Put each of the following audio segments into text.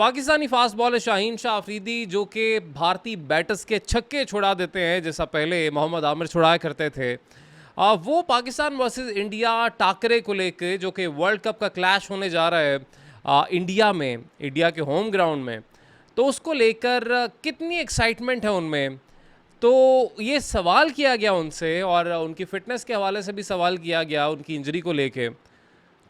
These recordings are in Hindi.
पाकिस्तानी फास्ट बॉलर शाहीन शाह अफरीदी जो कि भारतीय बैटर्स के छक्के छुड़ा देते हैं, जैसा पहले मोहम्मद आमिर छुड़ाया करते थे, वो पाकिस्तान वर्सेस इंडिया टाकरे को लेके जो कि वर्ल्ड कप का क्लैश होने जा रहा है इंडिया में, इंडिया के होम ग्राउंड में, तो उसको लेकर कितनी एक्साइटमेंट है उनमें। तो ये सवाल किया गया उनसे और उनकी फ़िटनेस के हवाले से भी सवाल किया गया उनकी इंजरी को लेके।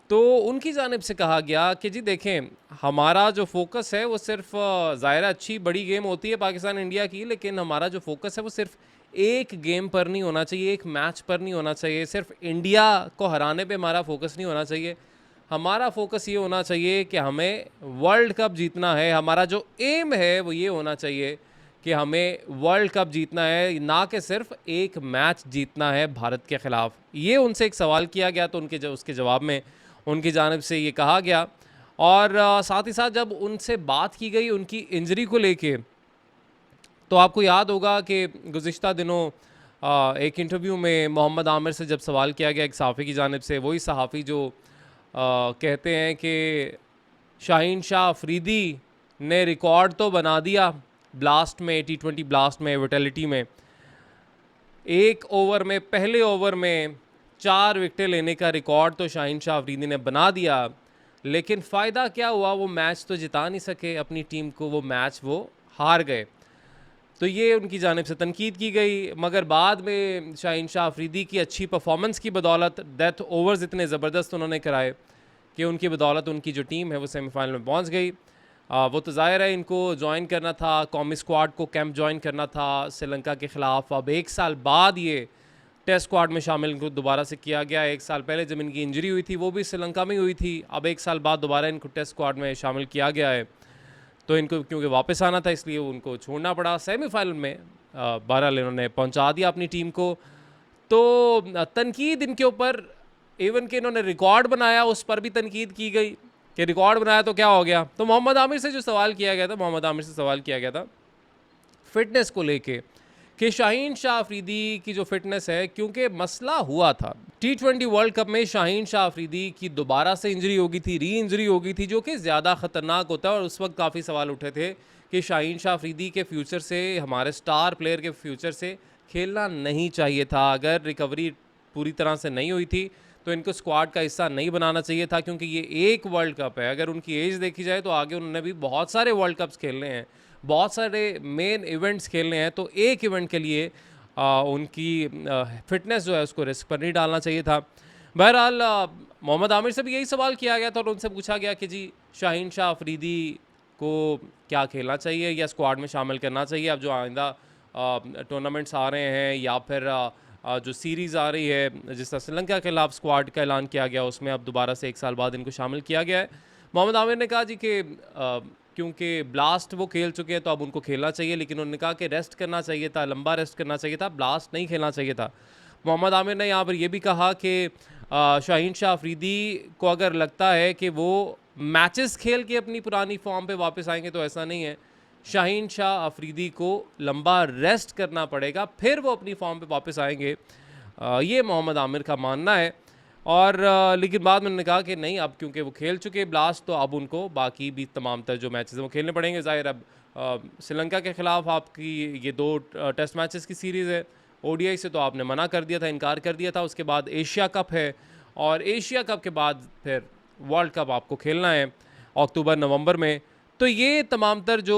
तो उनकी जानिब से कहा गया कि जी देखें, हमारा जो फोकस है वो सिर्फ ज़ाहिर है अच्छी बड़ी गेम होती है पाकिस्तान इंडिया की, लेकिन हमारा जो फोकस है वो सिर्फ एक गेम पर नहीं होना चाहिए, एक मैच पर नहीं होना चाहिए, सिर्फ इंडिया को हराने पे हमारा फोकस नहीं होना चाहिए। हमारा फोकस ये होना चाहिए कि हमें वर्ल्ड कप जीतना है। हमारा जो एम है वो ये होना चाहिए कि हमें वर्ल्ड कप जीतना है, ना कि सिर्फ एक मैच जीतना है भारत के ख़िलाफ़। ये उनसे एक सवाल किया गया तो उसके जवाब में उनकी जानिब से ये कहा गया। और साथ ही साथ जब उनसे बात की गई उनकी इंजरी को लेके, तो आपको याद होगा कि गुज़िश्ता दिनों एक इंटरव्यू में मोहम्मद आमिर से जब सवाल किया गया एक सहाफ़ी की जानिब से, वही सहाफ़ी जो कहते हैं कि शाहीन शाह अफरीदी ने रिकॉर्ड तो बना दिया ब्लास्ट में, T20 ब्लास्ट में, विटेलिटी में, एक ओवर में, पहले ओवर में 4 विकेटें लेने का रिकॉर्ड तो शाहीन शाह अफरीदी ने बना दिया, लेकिन फ़ायदा क्या हुआ, वो मैच तो जिता नहीं सके अपनी टीम को, वो मैच वो हार गए। तो ये उनकी जानिब से तनकीद की गई, मगर बाद में शाहीन शाह अफरीदी की अच्छी परफॉर्मेंस की बदौलत, डेथ ओवर्स इतने ज़बरदस्त उन्होंने कराए कि उनकी बदौलत उनकी जो टीम है वो सेमीफाइनल में पहुंच गई। वो तो ज़ाहिर है इनको ज्वाइन करना था, कौमी स्क्वाड को कैंप ज्वाइन करना था श्रीलंका के ख़िलाफ़। अब 1 साल बाद ये टेस्ट स्क्वाड में शामिल इनको दोबारा से किया गया। 1 साल पहले जब इनकी इंजरी हुई थी वो भी श्रीलंका में हुई थी, अब 1 साल बाद दोबारा इनको टेस्ट स्क्वाड में शामिल किया गया है। तो इनको क्योंकि वापस आना था इसलिए उनको छोड़ना पड़ा। सेमीफाइनल में बहरहाल इन्होंने पहुंचा दिया अपनी टीम को। तो तनकीद इनके ऊपर, इवन कि इन्होंने रिकॉर्ड बनाया उस पर भी तनकीद की गई कि रिकॉर्ड बनाया तो क्या हो गया। तो मोहम्मद आमिर से जो सवाल किया गया था, मोहम्मद आमिर से सवाल किया गया था फ़िटनेस को लेके कि शाहीन शाह अफरीदी की जो फ़िटनेस है, क्योंकि मसला हुआ था T20 वर्ल्ड कप में शाहीन शाह अफरीदी की दोबारा से इंजरी हो गई थी, री इंजरी हो गई थी, जो कि ज़्यादा ख़तरनाक होता है। और उस वक्त काफ़ी सवाल उठे थे कि शाहीन शाह अफरीदी के फ्यूचर से, हमारे स्टार प्लेयर के फ्यूचर से खेलना नहीं चाहिए था। अगर रिकवरी पूरी तरह से नहीं हुई थी तो इनको स्क्वाड का हिस्सा नहीं बनाना चाहिए था, क्योंकि ये एक वर्ल्ड कप है। अगर उनकी एज देखी जाए तो आगे उन्होंने भी बहुत सारे वर्ल्ड कप्स खेलने हैं, बहुत सारे मेन इवेंट्स खेलने हैं, तो एक इवेंट के लिए उनकी फ़िटनेस जो है उसको रिस्क पर नहीं डालना चाहिए था। बहरहाल मोहम्मद आमिर से भी यही सवाल किया गया था और उनसे पूछा गया कि जी शाहीन शाह अफरीदी को क्या खेलना चाहिए या स्क्वाड में शामिल करना चाहिए, अब जो आइंदा टूर्नामेंट्स आ रहे हैं या फिर जो सीरीज़ आ रही है जिस तरह श्रीलंका के खिलाफ स्क्वाड का ऐलान किया गया, उसमें अब दोबारा से 1 साल बाद इनको शामिल किया गया है। मोहम्मद आमिर ने कहा जी कि क्योंकि ब्लास्ट वो खेल चुके हैं तो अब उनको खेलना चाहिए, लेकिन उन्होंने कहा कि रेस्ट करना चाहिए था, लंबा रेस्ट करना चाहिए था, ब्लास्ट नहीं खेलना चाहिए था। मोहम्मद आमिर ने यहाँ पर यह भी कहा कि शाहीन शाह अफरीदी को अगर लगता है कि वो मैचेस खेल के अपनी पुरानी फॉर्म पे वापस आएंगे, तो ऐसा नहीं है। शाहीन शाह अफरीदी को लंबा रेस्ट करना पड़ेगा, फिर वो अपनी फॉर्म पे वापस आएंगे, ये मोहम्मद आमिर का मानना है। और लेकिन बाद में उन्होंने कहा कि नहीं, अब क्योंकि वो खेल चुके ब्लास्ट, तो अब उनको बाकी भी तमाम तर जो मैचेस हैं वो खेलने पड़ेंगे। ज़ाहिर अब श्रीलंका के ख़िलाफ़ आपकी ये 2 टेस्ट मैचेस की सीरीज़ है, ODI से तो आपने मना कर दिया था, इनकार कर दिया था। उसके बाद एशिया कप है और एशिया कप के बाद फिर वर्ल्ड कप आपको खेलना है अक्टूबर-नवंबर में। तो ये तमाम तर जो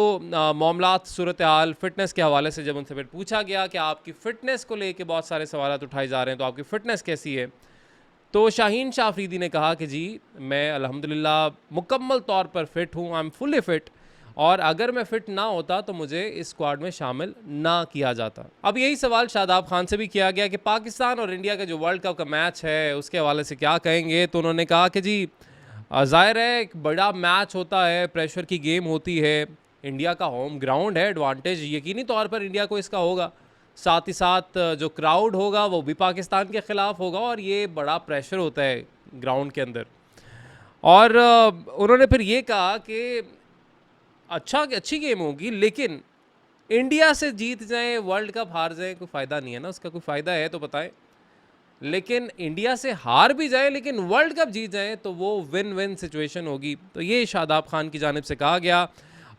मामलात, सूरत हाल फ़िटनेस के हवाले से जब उनसे फिर पूछा गया कि आपकी फ़िटनेस को लेके बहुत सारे सवालात उठाए जा रहे हैं, तो आपकी फ़िटनेस कैसी है, तो शाहीन शाह अफरीदी ने कहा कि जी मैं अल्हम्दुलिल्लाह मुकम्मल तौर पर फ़िट हूँ, आई एम फुली फ़िट, और अगर मैं फ़िट ना होता तो मुझे इस स्क्वाड में शामिल ना किया जाता। अब यही सवाल शादाब खान से भी किया गया कि पाकिस्तान और इंडिया का जो वर्ल्ड कप का मैच है उसके हवाले से क्या कहेंगे, तो उन्होंने कहा कि जी ज़ाहिर है एक बड़ा मैच होता है, प्रेशर की गेम होती है, इंडिया का होम ग्राउंड है, एडवांटेज यकीनी तौर पर इंडिया को इसका होगा। साथ ही साथ जो क्राउड होगा वो भी पाकिस्तान के ख़िलाफ़ होगा और ये बड़ा प्रेशर होता है ग्राउंड के अंदर। और उन्होंने फिर ये कहा कि अच्छी गेम होगी, लेकिन इंडिया से जीत जाएं, वर्ल्ड कप हार जाएं, कोई फ़ायदा नहीं है ना, उसका कोई फ़ायदा है तो बताएं। लेकिन इंडिया से हार भी जाए लेकिन वर्ल्ड कप जीत जाए तो वो विन विन सिचुएशन होगी। तो ये शादाब खान की जानिब से कहा गया।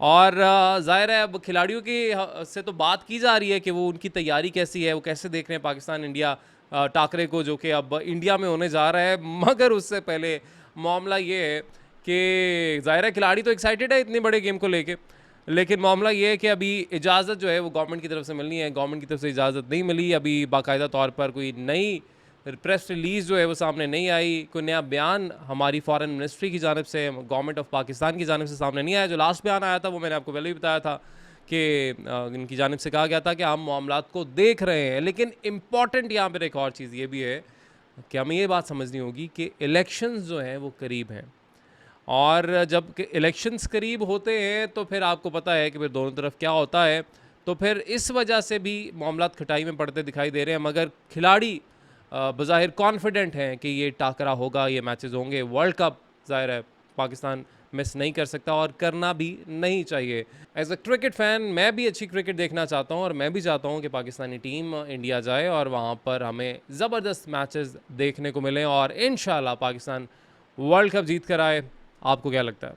और ज़ाहिर है अब खिलाड़ियों की से तो बात की जा रही है कि वो उनकी तैयारी कैसी है, वो कैसे देख रहे हैं पाकिस्तान इंडिया टाकरे को, जो कि अब इंडिया में होने जा रहा है। मगर उससे पहले मामला ये है कि ज़ाहिर है खिलाड़ी तो एक्साइटेड है इतने बड़े गेम को लेके, लेकिन मामला ये है कि अभी इजाज़त जो है वो गवर्नमेंट की तरफ से मिलनी है। गवर्नमेंट की तरफ से इजाज़त नहीं मिली अभी, बाकायदा तौर पर कोई नई प्रेस रिलीज़ जो है वो सामने नहीं आई, कोई नया बयान हमारी फॉरेन मिनिस्ट्री की जानिब से, गवर्नमेंट ऑफ पाकिस्तान की जानिब से सामने नहीं आया। जो लास्ट बयान आया था वो मैंने आपको पहले ही बताया था कि इनकी जानिब से कहा गया था कि हम मामलात को देख रहे हैं। लेकिन इम्पॉर्टेंट यहाँ पर एक और चीज़ ये भी है कि हमें ये बात समझनी होगी कि इलेक्शंस जो हैं वो करीब हैं, और जब इलेक्शंस करीब होते हैं तो फिर आपको पता है कि फिर दोनों तरफ क्या होता है। तो फिर इस वजह से भी मामलात खटाई में पड़ते दिखाई दे रहे हैं। मगर खिलाड़ी बज़ाहिर कॉन्फिडेंट हैं कि ये टाकरा होगा, ये मैचेस होंगे। वर्ल्ड कप ज़ाहिर है पाकिस्तान मिस नहीं कर सकता और करना भी नहीं चाहिए। एज अ क्रिकेट फ़ैन मैं भी अच्छी क्रिकेट देखना चाहता हूँ, और मैं भी चाहता हूँ कि पाकिस्तानी टीम इंडिया जाए और वहाँ पर हमें ज़बरदस्त मैचेस देखने को मिलें और इंशाल्लाह पाकिस्तान वर्ल्ड कप जीत कर आए। आपको क्या लगता है?